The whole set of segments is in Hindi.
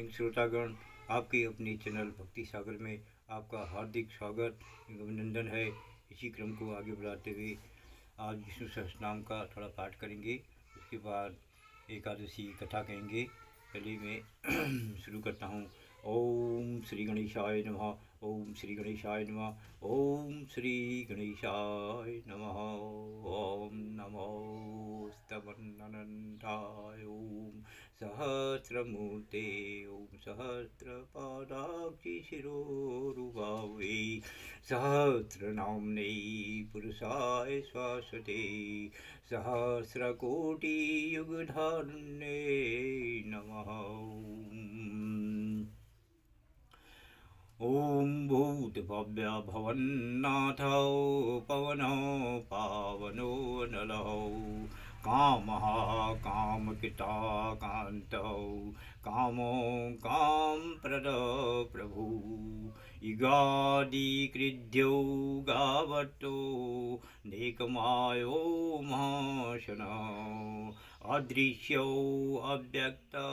श्रोतागण, आपके अपने चैनल भक्ति सागर में आपका हार्दिक स्वागत एवं अभिनंदन है। इसी क्रम को आगे बढ़ाते हुए आज विष्णु सहस्रनाम का थोड़ा पाठ करेंगे। उसके बाद एकादशी कथा कहेंगे। चलिए मैं शुरू करता हूँ। ओम श्री गणेशाय नमः। ओम श्री गणेशाय नमः। ओम श्री गणेशाय नमः। ओम नमो स्तवन्ननन्दाय। ओम सहस्रमूर्ते। ओम सहस्रपादाक्षि शिरोरुबावे। सहस्रनाम्ने पुरुषाय शाश्वते। सहस्रकोटियुगधर्म्ये नमः। ॐ भूतभव्य भवन्नाथो पवनो पावनो नलौ। कामः कामकृता कान्तौ। कामो कामप्रद प्रभु। युगादिकृद्यो गावतो नेकमायो महाशनो। अदृश्यो अव्यक्तो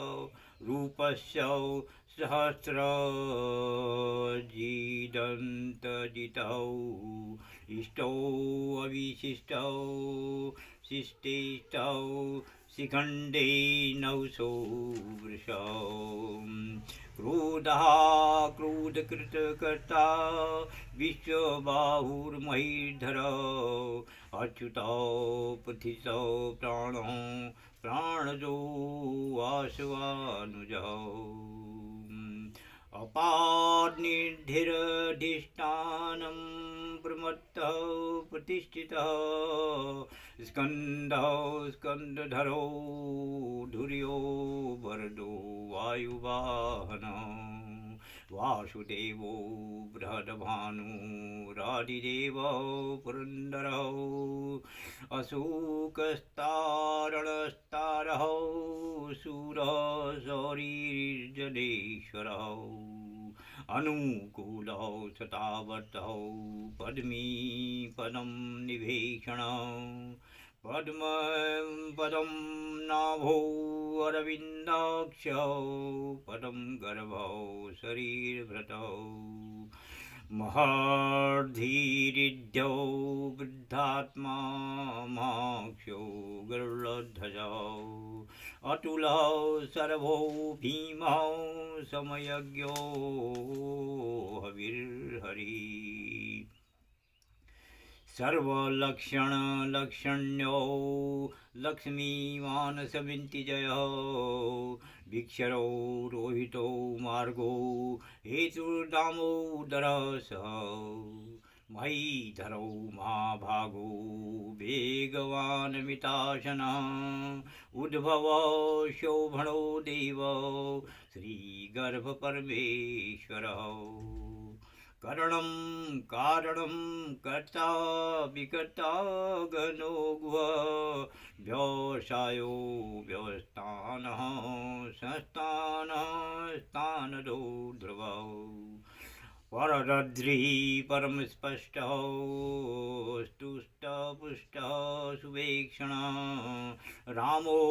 रूपस्य सहस्रजीदन्तजितौ। इष्टौ अविशिष्टौ शिष्टेष्टौ शिखण्डे नवसो वृषौ। क्रोधः क्रोधकृतकर्ता विश्वबाहुर्महीधरौ। अच्युतौ प्रथितौ प्राणो प्राणजो वासवानुजौ। अपानिर्धिरधिष्ठानं प्रमत्तौ प्रतिष्ठितौ। स्कन्दौ स्कन्दधरो धुर्यो वरदो वायुवाहनौ। वासुदेवो बृहद्भानुरादिदेवो पुरन्दरौ। अशोकस्तारणस्तारौ शूरः शौरिर्जनेश्वरौ। अनुकूलौ शतावतौ पद्मीपदं निभीषणौ। पद्म नाभौ अरविन्दाक्षौ। पदं गर्भौ शरीरभृतौ। महर्धिरिद्यौ वृद्धात्मा माक्षौ गरुडध्वजौ। अतुलौ सर्वौ भीमौ समयज्ञो हविर्हरि। सर्वलक्षणलक्षण्यो लक्ष्मीमानसविन्तिजयो। भिक्षरौ रोहितो मार्गो हेतुर्दामोदरसौ। महीधरौ महाभागो वेगवानमिताशनः। उद्भवौ शोभनो देवो श्रीगर्भपरमेश्वरौ। करणं कारणं कर्ता विकर्ता गणो गुह। व्यवसायो व्यवस्थानः संस्थानः स्थानदो ध्रुवौ। पररद्रिः परमस्पष्टः स्तुष्टपुष्टः सुवेक्षणः। रामो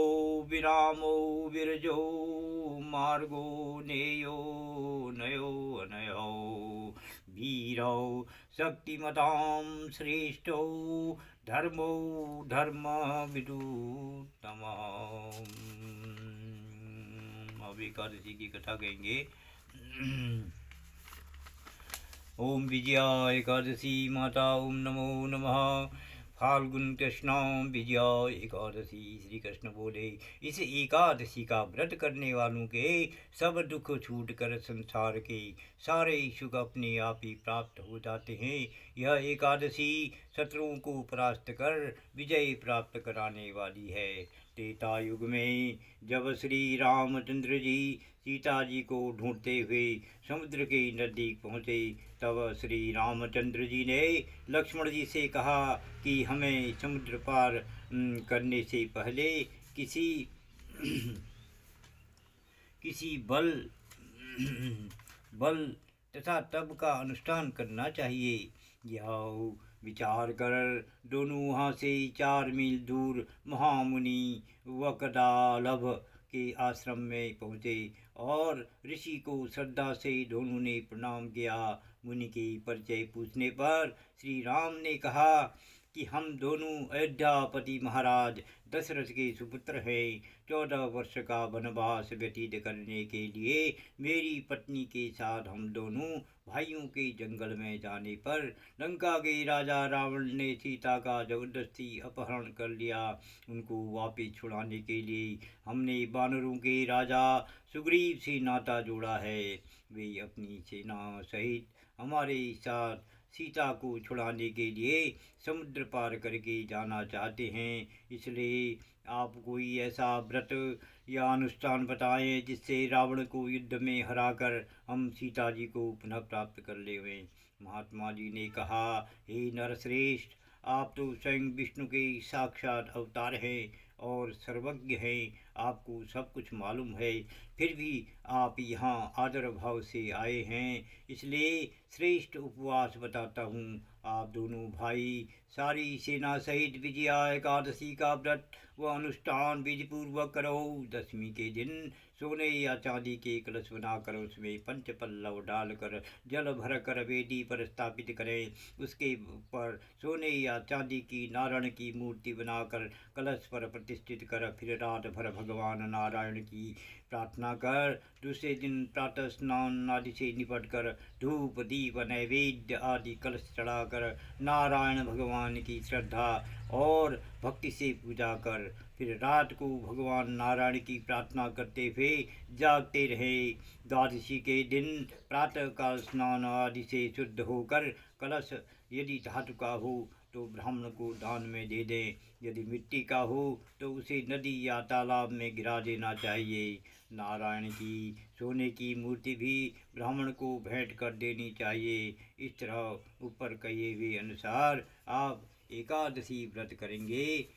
विरामो विरजो मार्गो नेयो नयो अनयो। वीरौ शक्तिमतां श्रेष्ठौ धर्मो धर्मविदुत्तमः। अब एकादशी की कथा कहेंगे। ओम विजया एकादशी माता ओम नमो नमः। फाल्गुन कृष्ण विजया एकादशी। श्री कृष्ण बोले, इस एकादशी का व्रत करने वालों के सब दुख छूट कर संसार के सारे सुख अपने आप ही प्राप्त हो जाते हैं। यह एकादशी शत्रुओं को परास्त कर विजय प्राप्त कराने वाली है। त्रेता युग में जब श्री रामचंद्र जी सीता जी को ढूंढते हुए समुद्र के नज़दीक पहुँचे, तब श्री रामचंद्र जी ने लक्ष्मण जी से कहा कि हमें समुद्र पार करने से पहले किसी किसी बल तथा तप का अनुष्ठान करना चाहिए। यह विचार कर दोनों वहाँ से 4 मील दूर महामुनि वकदालभ के आश्रम में पहुँचे और ऋषि को श्रद्धा से दोनों ने प्रणाम किया। मुनि के परिचय पूछने पर श्री राम ने कहा कि हम दोनों अयोध्यापति महाराज दशरथ के सुपुत्र हैं। 14 वर्ष का वनवास व्यतीत करने के लिए मेरी पत्नी के साथ हम दोनों भाइयों के जंगल में जाने पर लंका के राजा रावण ने सीता का जबरदस्ती अपहरण कर लिया। उनको वापस छुड़ाने के लिए हमने वानरों के राजा सुग्रीव से नाता जोड़ा है। वे अपनी सेना सहित हमारे साथ सीता को छुड़ाने के लिए समुद्र पार करके जाना चाहते हैं। इसलिए आप कोई ऐसा व्रत या अनुष्ठान बताएं जिससे रावण को युद्ध में हराकर हम सीता जी को पुनः प्राप्त कर लें। महात्मा जी ने कहा, हे नरश्रेष्ठ, आप तो स्वयं विष्णु के साक्षात अवतार हैं और सर्वज्ञ हैं। आपको सब कुछ मालूम है, फिर भी आप यहाँ आदर भाव से आए हैं, इसलिए श्रेष्ठ उपवास बताता हूँ। आप दोनों भाई सारी सेना सहित विजया एकादशी का व्रत व अनुष्ठान विधिपूर्वक करो। दशमी के दिन सोने या चांदी के कलश बनाकर उसमें पंच पल्लव डालकर जल भर कर वेदी पर स्थापित करें। उसके ऊपर सोने या चांदी की नारायण की मूर्ति बनाकर कलश पर प्रतिष्ठित कर फिर रात भर भगवान नारायण की प्रार्थना कर दूसरे दिन प्रातः स्नान आदि से निपट कर धूप दीप नैवेद्य आदि कलश चढ़ाकर नारायण भगवान की श्रद्धा और भक्ति से पूजा कर फिर रात को भगवान नारायण की प्रार्थना करते हुए जागते रहे। द्वादशी के दिन प्रातः काल स्नान आदि से शुद्ध होकर कलश यदि धातु का हो तो ब्राह्मण को दान में दे दें, यदि मिट्टी का हो तो उसे नदी या तालाब में गिरा देना चाहिए। नारायण की सोने की मूर्ति भी ब्राह्मण को भेंट कर देनी चाहिए। इस तरह ऊपर कहे हुए अनुसार आप एकादशी व्रत करेंगे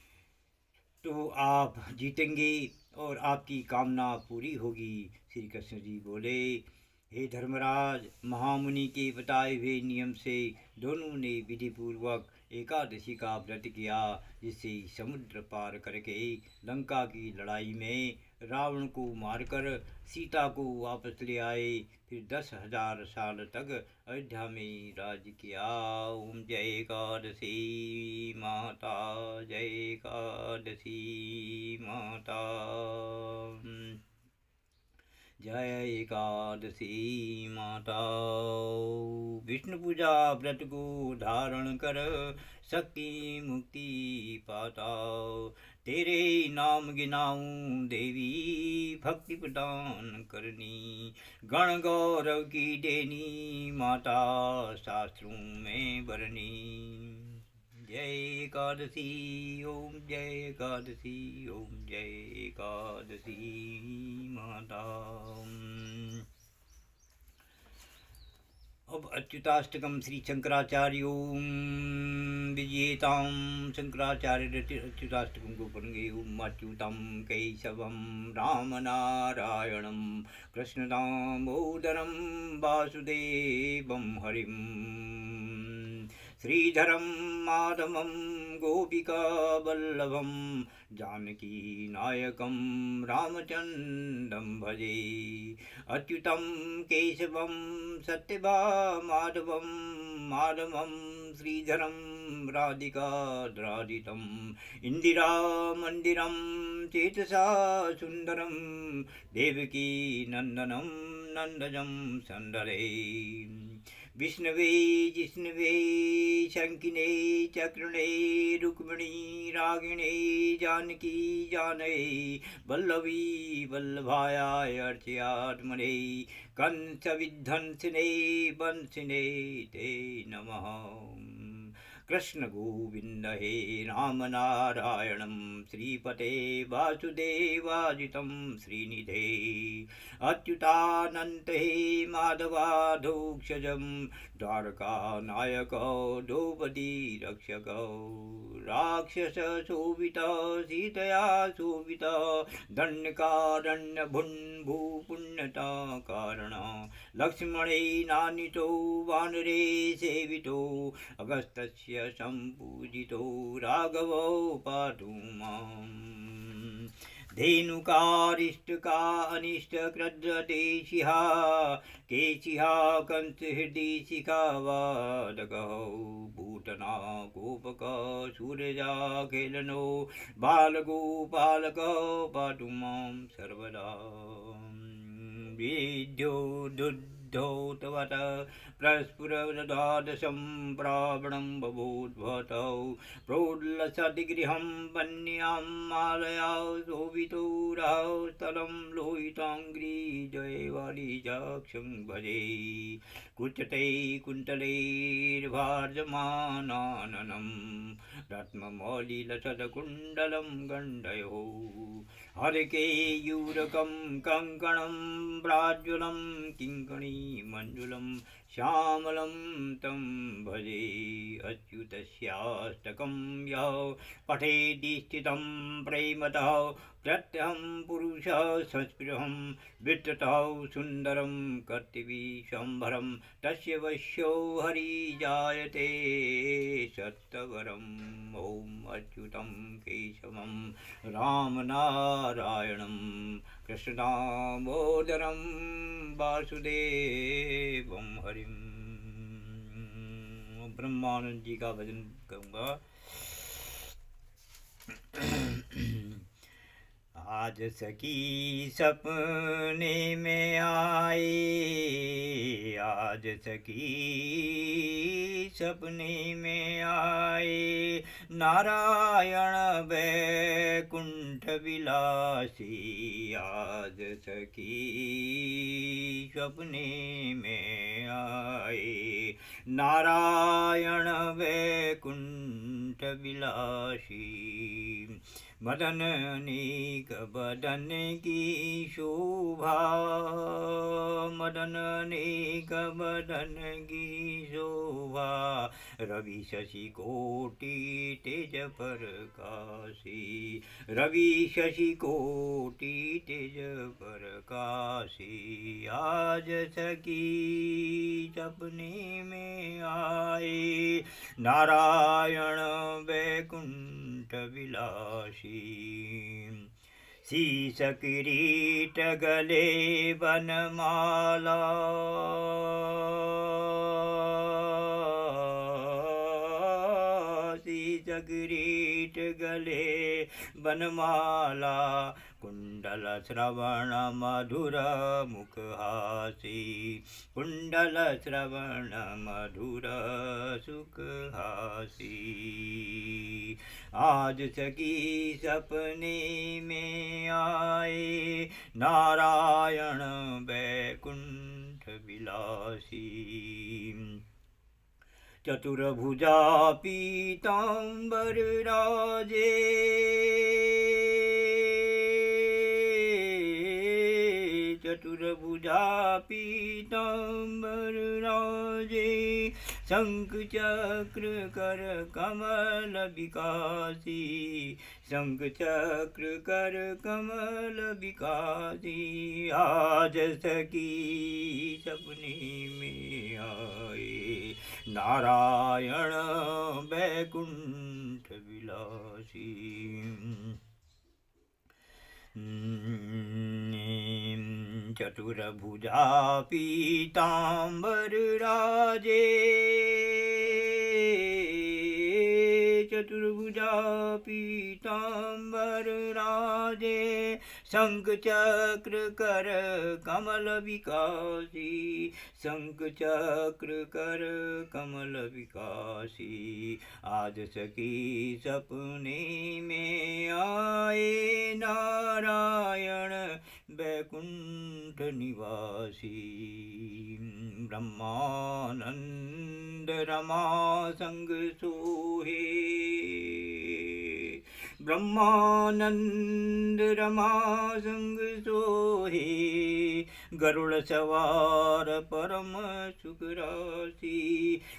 तो आप जीतेंगे और आपकी कामना पूरी होगी। श्री कृष्ण जी बोले, हे धर्मराज, महामुनि के बताए हुए नियम से दोनों ने विधिपूर्वक एकादशी का व्रत किया, जिससे समुद्र पार करके लंका की लड़ाई में रावण को मारकर सीता को वापस ले आए। फिर 10,000 साल तक अयोध्या में राज किया। ओम जय एकादशी माता, जय एकादशी माता, जय एकादशी माता। विष्णु पूजा व्रत को धारण कर शक्ति मुक्ति पाता। तेरे नाम गिनाऊं देवी भक्ति प्रदान करनी। गण गौरव की देनी माता शास्त्रों में बरनी। जय एकादशी ओम जय एकादशी ओम जय एकादशी माता। अब अच्युताष्टकम श्री शंकराचार्यो विजयताम। शंकराचार्य अच्युताष्टकम को पढ़ेंगे। ओम अच्युतम केशवम राम नारायणम कृष्ण दामोदरम वासुदेवम हरिम श्रीधरं माधवं गोपिकावल्लभं जानकी नायकं रामचन्द्रं भजे। अच्युतं केशवं सत्यभामाधवं माधवं श्रीधरं राधिकाद्रादितम् इन्दिरामन्दिरं चेतसा सुन्दरं देवकी नन्दनं नन्दजं सन्दरे। विष्णवे जिष्णवे शंकिने चक्रिणे रुक्मिणी रागिणे जानकी जाने वल्लभी वल्लभाय अर्चयात्मने कंस विध्वंसिने वंशिने ते नमः। कृष्ण गोविंद हे राम नारायणं श्रीपते वासुदेवाजितं श्रीनिधे। अच्युतानंत हे माधवाधोक्षजं द्वारकानायको द्रौपदी रक्षको। राक्षस शोभित सीतया शोभित दंडकारण्यभुन्भुपुण्यता कारण। लक्ष्मणे नानितो वानरे सेवितो अगस्त्यस्य संपूजितो राघवो पातु माम्। धेनुकारिष्ट का अनिष्ट क्रद्रते शिहा केशिहा कंस हृदय शिखा वादकौ भूटना गोपक सूर्यजा खेलनो बालगोपालक पातु मां सर्वदा विद्यो दुद्धोतवत प्रस्फुरद्वादशं प्रावणं बभूद्भवतौ प्रोल्लसतिगृहं वन्यां मालया शोभितो राहौ स्थलं लोहिताङ्घ्रि जयवारिजाक्षं भजे कुचते कुन्तलैर्भार्जमानाननं रत्नमौलिलसत्कुण्डलं गण्डयो हरकेयूरकं कङ्कणं प्राज्वलं किङ्कणी मण्डुलं श्यामलं तं भजे अच्युतस्याष्टकं यः पठेदिष्टितं प्रेमतः प्रत्यहं पुरुषः संस्पृहं वित्ततः सुन्दरं कर्तवीशम्भरं तस्य वश्यो हरिजायते सत्तवरम् ॐ अच्युतं केशवं रामनारायणं कृष्णदामोदरं वासुदेवं हरिं। ब्रह्मानंद जी का भजन करूँगा। आज सखी सपने में आए, आज सखी सपने में आए, नारायण वैकुंठ विलासी। आज सखी सपने में आए, नारायण वैकुंठ विलासी। मदन अनेक बदन की शोभा, मदन अनेक बदन की शोभा, रवि शशि कोटि तेज प्रकाशी, रवि शशि कोटि तेज प्रकाशी। आज सखी सपने में आए, नारायण वैकुंठ विलासी। शीश किरीट गले वनमाला, शीश किरीट गले वनमाला, कुंडल श्रवण मधुर मुखहासी, कुंडल श्रवण मधुर सुखहासी। आज सखी सपने में आए, नारायण वैकुंठ विलासी। चतुर्भुजा पीतांबर राजे, चतुर्भुजा पीतांबर राजे, शंख चक्र कर कमल विकासी, शंख चक्र कर कमल विकासी। आज सखी सपने में आए, नारायण वैकुंठ विलासी। चतुर्भुजा पीतांबर राजे, चतुर्भुजा पीतांबर राजे, शंख चक्र कर कमल विकासी, शंख चक्र कर कमल विकासी। आज सखी सपने में आए, नारायण वैकुंठ निवासी। ब्रह्मानंद रमा संग सोहे, ब्रह्मानंद रमा संग सोहे, गरुड़ सवार परम सुख राशि,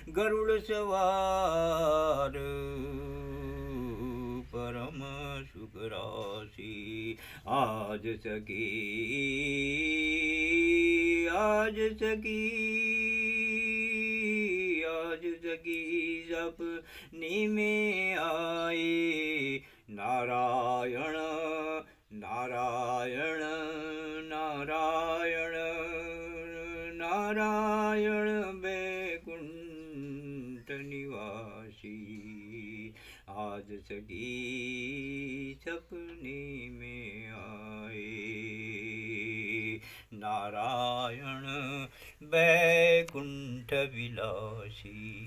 गरुड़ सवार परम सुख राशि। आज सखी, आज सखी, आज सखी सपने में आए, नारायण नारायण नारायण नारायण बैकुंठ निवासी आज सगी सपने में आए। नारायण बैकुंठ विलासी।